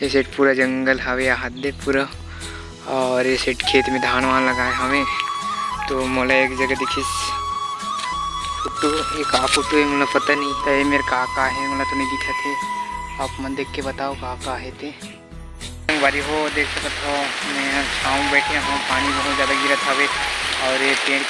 ये सेट पूरा जंगल हवे हाथ दे पूरा। और ये सेट खेत में धान वान लगाए हमें। तो मोला एक जगह दिखिस फोटो, ये का फोटो है मोला पता नहीं है। ये मेरे का है मोला तो नहीं दिखा थे। आप मन देख के बताओ का है ते बारी हो। देख सकत हो मैं छाँव बैठे हूँ, पानी बहुत ज़्यादा गिरत हवे। और ये पेड़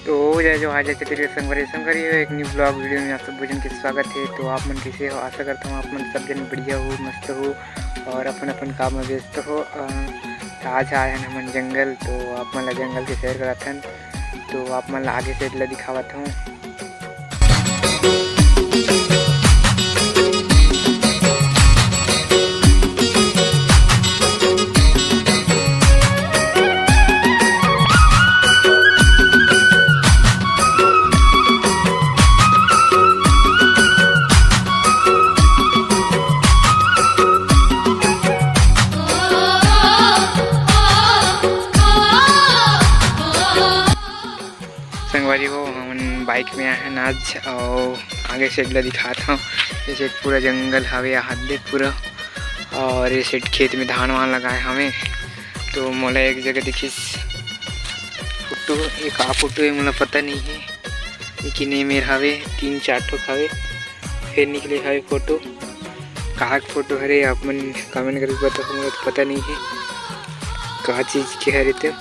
तो जय जो हाजर तेरे संगवारी हो एक न्यू ब्लॉग वीडियो में आप सब भोजन के स्वागत है। तो आप मन कैसे हो? आशा करता हूँ आप मन सब जन बढ़िया हो, मस्त हो और अपन अपन काम में व्यस्त हो। आज आए हैं हम जंगल, तो आप मन जंगल के सैर करत हन। तो आप मन आगे से दिखावत हूँ। संगवारी हो हम बाइक में आए हैं आज और आगे सेट ला दिखाता हूँ। ये सेट पूरा जंगल हवे हाथ दे पूरा। और ये सेट खेत में धान वान लगाए हमें। तो मोला एक जगह दिखिस फोटो, ये का फोटो है मोला पता नहीं है, लेकिन ये मेरे हवे 3-4 ठोक हवे फिर निकले हवे फोटो। कहाँ फोटो हरे आप मन कमेंट करके बताओ, मोला तो पता नहीं है कहाँ चीज़ के हरे। तो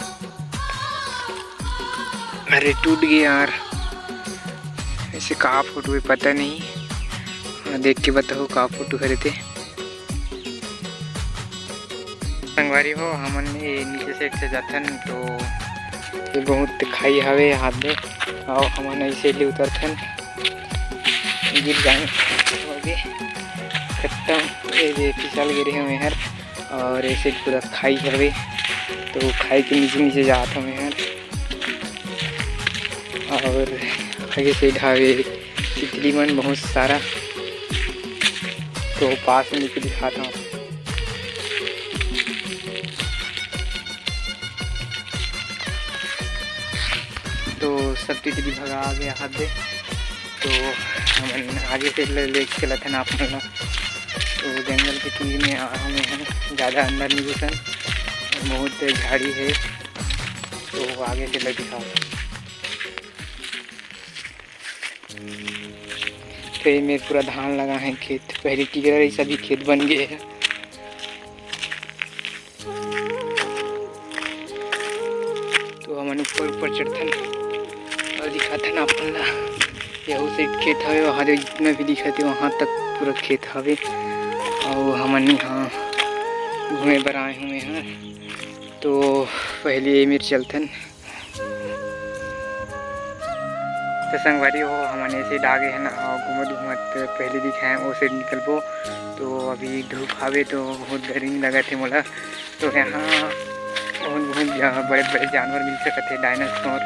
अरे टूट गया यार, ऐसे कहाँ फोटो है पता नहीं। देख के बताओ कहाँ फोटो खरे थे। संगवारी हो हमन नीचे साइड से जाथन तो ये बहुत खाई हवे हाथ में। और हमन ऐसे ले उतरथन, गिर जाए खत्म। ये फिसल गिरे हैं मेहर। और ऐसे पूरा खाई हवे, तो खाई के नीचे नीचे जाता हूँ मेहर। और आगे से ढावे तितली मन बहुत सारा। तो पास में लेके दिखाता हूँ। तो सब तितली भगा गया हाथ दे। तो हम आगे से ले चला था ना अपना। तो जंगल के तीर में हमें हैं, ज़्यादा अंदर नहीं घुसन, बहुत झाड़ी है। तो आगे से ले दिखाओ। तो ये मेरे पूरा धान लगा है खेत, पहले की तरह ही सभी खेत बन गए हैं। तो हमन ऊपर चढ़थन और दिखाथन अपन ला। यहू से खेत हवे, वहाँ जो जितना भी दिखा थे वहाँ तक पूरा खेत हवे। और हमन यहाँ घूमे बर आए हुए हैं। तो पहले ये मेरे चलथन। तो संगवारी हो हमने ऐसे डागे है ना, घूमत पहले दिखाए वो से निकलबो। तो अभी धूप आवे तो बहुत गर्मी लगा थे मोला। तो यहाँ बहुत बड़े बड़े जानवर मिल सकते थे, डायनासोर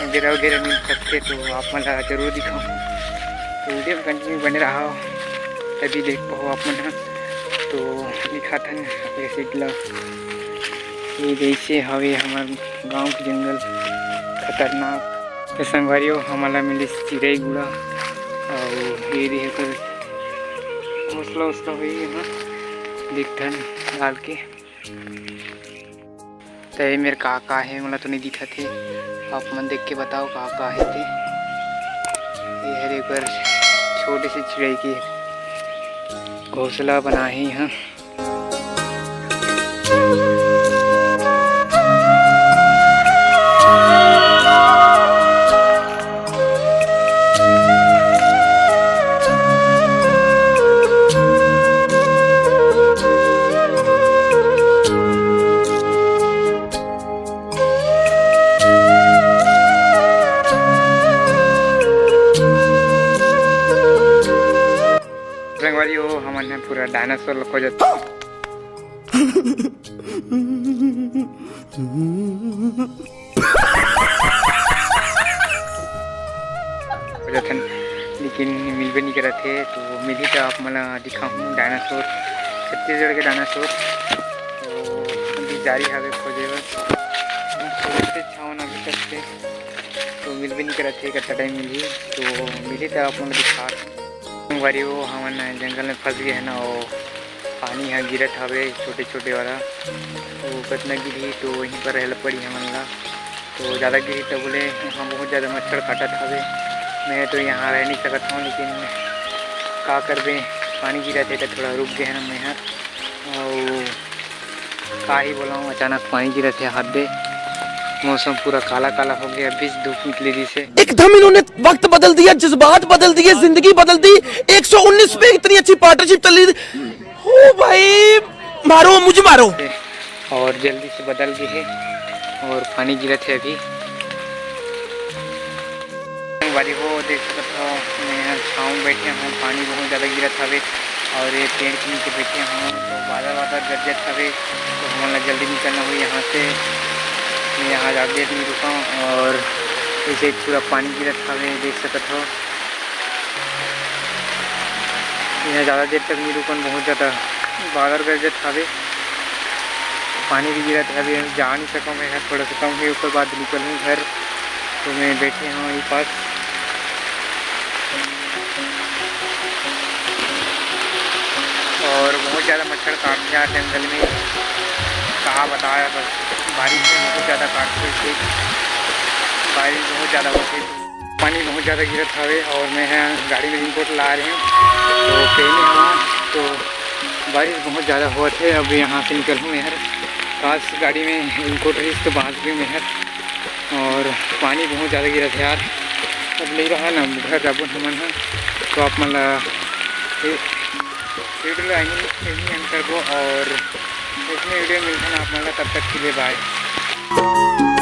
वगैरह वगैरह मिल सकते। तो आप मला जरूर दिखाऊँ, तो वीडियो में कंटिन्यू बने रहा तभी देख पाओ आप मन। तो दिखाथन ऐसे ये जैसे हवे हमार गाँव के जंगल खतरनाक। तो संगवारी हो हमारा मिली चिड़ई गुड़ा और ये रही कर घोसला उसला हुई है दिखन डाल के। तो ये मेरे का है मोला तो नहीं दिखा थे। आप मन देख के बताओ का है थे। ये हरे पर छोटे से चिड़ई की घोसला बना है यहाँ। संगवारी हो हमने पूरा डायनासोर खो जाता लेकिन मिल भी नहीं कर रहे थे। तो मिली तो आप मला दिखाऊँ डायनासोर, छत्तीसगढ़ के डायनासोर। तो अभी जारी हवे खोजे बस छावन अभी तक से। तो मिल भी नहीं करा थे कितना टाइम मिली तो मिली तो आप लोग दिखा बारी वो हमन जंगल में फंस गए हैं ना। और पानी यहाँ गिरत हवे छोटे छोटे वाला तो कितना गिरी तो वहीं पर रहल पड़ी हमन ला। तो ज़्यादा गिरी तो बोले यहाँ बहुत ज़्यादा मच्छर काटत हवे। मैं तो यहाँ रह नहीं सकता हूँ लेकिन का करबे पानी गिरा थे तो थोड़ा रुक गए हैं मैं यहाँ। और का ही बोला हूँ अचानक पानी गिरा थे हाथ दे मौसम पूरा काला काला हो गया बीच धूप निकली दी से एकदम इन्होंने वक्त बदल दिया, जज्बात बदल दिए, जिंदगी बदल दी। 119 पे इतनी अच्छी पार्टनरशिप चल रही थी। ओ भाई मारो मुझे मारो। और जल्दी से बदल गई है और पानी गिरा थे अभी बारी हो देख सकते हो। मैं यहाँ छाँव में बैठे हूँ पानी बहुत ज़्यादा गिरा था और ये पेड़ के नीचे बैठे हूँ तो बादल गरजत हवे तो हमारा जल्दी निकलना हुई यहाँ से। मैं यहाँ ज़्यादा देर नहीं रुका और इसे पूरा पानी गिरा था देख सकते हो। यहाँ ज़्यादा देर तक नहीं रुकन बहुत ज़्यादा बादल गरजत हवे पानी भी गिरा था अभी जा नहीं सका मैं थोड़ा सा कम है ऊपर बाद निकलूँ घर। तो मैं बैठे हूँ यहीं पास और बहुत ज़्यादा मच्छर काट गया जंगल में कहाँ बताया बस बारिश में बहुत ज़्यादा काटते थे। बारिश बहुत ज़्यादा होती पानी बहुत ज़्यादा गिरत हवे और मैं गाड़ी में रेनकोट ला रहे हैं तो पहने हुआ तो बारिश बहुत ज़्यादा हुआ थे। अब यहाँ से निकलूँ मैं काश गाड़ी में रेनकोट रही तो बांध गई मैं और पानी बहुत ज़्यादा गिरा था यार। अब नहीं रहा ना घर जाबो हमन तो आप मतलब वीडियो एंड करबो और इसमें वीडियो मिलता ना आप मतलब तब तक के लिए बाय।